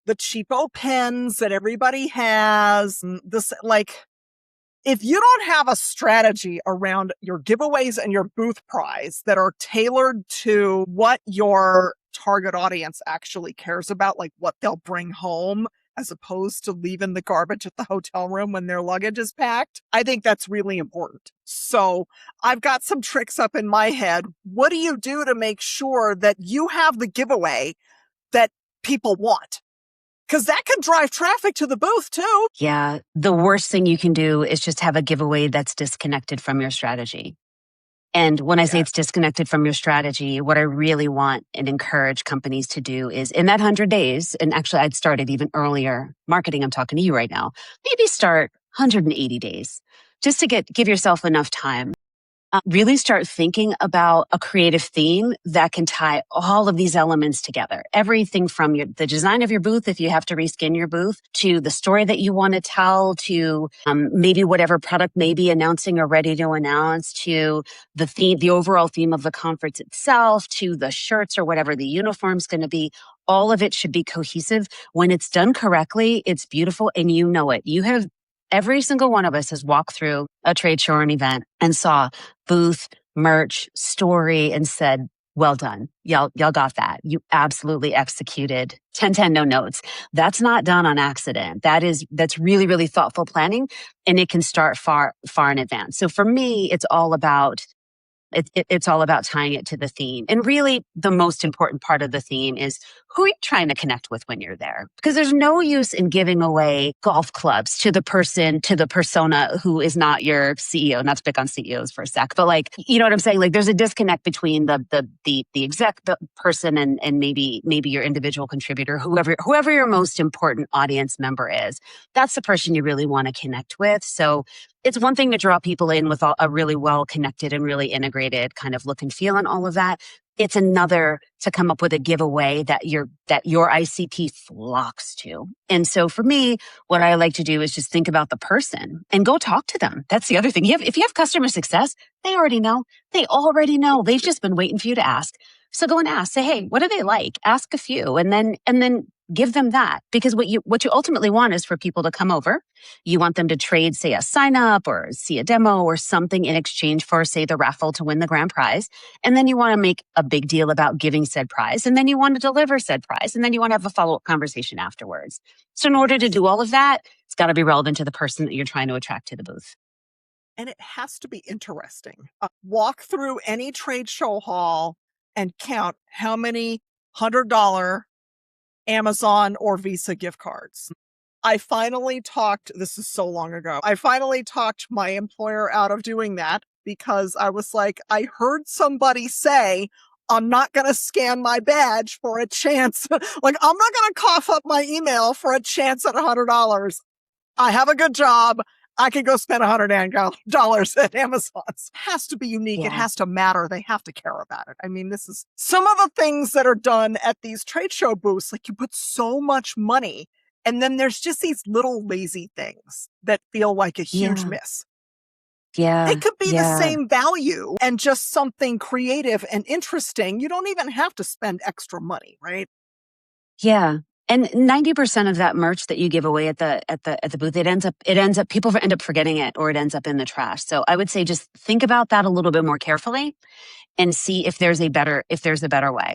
the cheapo pens that everybody has. This, like, if you don't have a strategy around your giveaways and your booth prize that are tailored to what your target audience actually cares about, like what they'll bring home, as opposed to leaving the garbage at the hotel room when their luggage is packed, I think that's really important. So I've got some tricks up in my head. What do you do to make sure that you have the giveaway that people want? Because that can drive traffic to the booth too. Yeah. The worst thing you can do is just have a giveaway that's disconnected from your strategy. And when I say it's disconnected from your strategy, what I really want and encourage companies to do is in that 100 days, and actually I'd started even earlier, marketing, I'm talking to you right now, maybe start 180 days just to give yourself enough time. Really start thinking about a creative theme that can tie all of these elements together. Everything from the design of your booth, if you have to reskin your booth, to the story that you want to tell, to maybe whatever product may be announcing or ready to announce, to the theme, the overall theme of the conference itself, to the shirts or whatever the uniform's going to be. All of it should be cohesive. When it's done correctly, it's beautiful and you know it. Every single one of us has walked through a trade show or an event and saw booth, merch, story, and said, well done. Y'all got that. You absolutely executed 10-10, no notes. That's not done on accident. That's really, really thoughtful planning, and it can start far, far in advance. So for me, it's all about tying it to the theme. And really, the most important part of the theme is who are you trying to connect with when you're there? Because there's no use in giving away golf clubs to the persona who is not your CEO. Not to pick on CEOs for a sec, but like, you know what I'm saying? Like, there's a disconnect between the exec person and maybe your individual contributor, whoever your most important audience member is. That's the person you really want to connect with. So it's one thing to draw people in with a really well-connected and really integrated kind of look and feel and all of that. It's another to come up with a giveaway that your ICP flocks to. And so for me, what I like to do is just think about the person and go talk to them. That's the other thing. If you have customer success, they already know. They've just been waiting for you to ask. So go and ask. Say, hey, what do they like? Ask a few, and then give them that. Because what you ultimately want is for people to come over. You want them to trade, say, a sign up or see a demo or something in exchange for, say, the raffle to win the grand prize. And then you want to make a big deal about giving said prize. And then you want to deliver said prize. And then you want to have a follow-up conversation afterwards. So in order to do all of that, it's got to be relevant to the person that you're trying to attract to the booth. And it has to be interesting. Walk through any trade show hall and count how many $100 Amazon or Visa gift cards. This is so long ago, I finally talked my employer out of doing that because I was like, I heard somebody say, I'm not going to scan my badge for a chance. Like, I'm not going to cough up my email for a chance at $100. I have a good job. I could go spend $100 at Amazon. It has to be unique. Yeah. It has to matter. They have to care about it. I mean, this is some of the things that are done at these trade show booths. Like, you put so much money, and then there's just these little lazy things that feel like a huge miss. Yeah. It could be the same value and just something creative and interesting. You don't even have to spend extra money, right? Yeah. And 90% of that merch that you give away at the booth, people end up forgetting it, or it ends up in the trash. So I would say just think about that a little bit more carefully and see if there's a better way.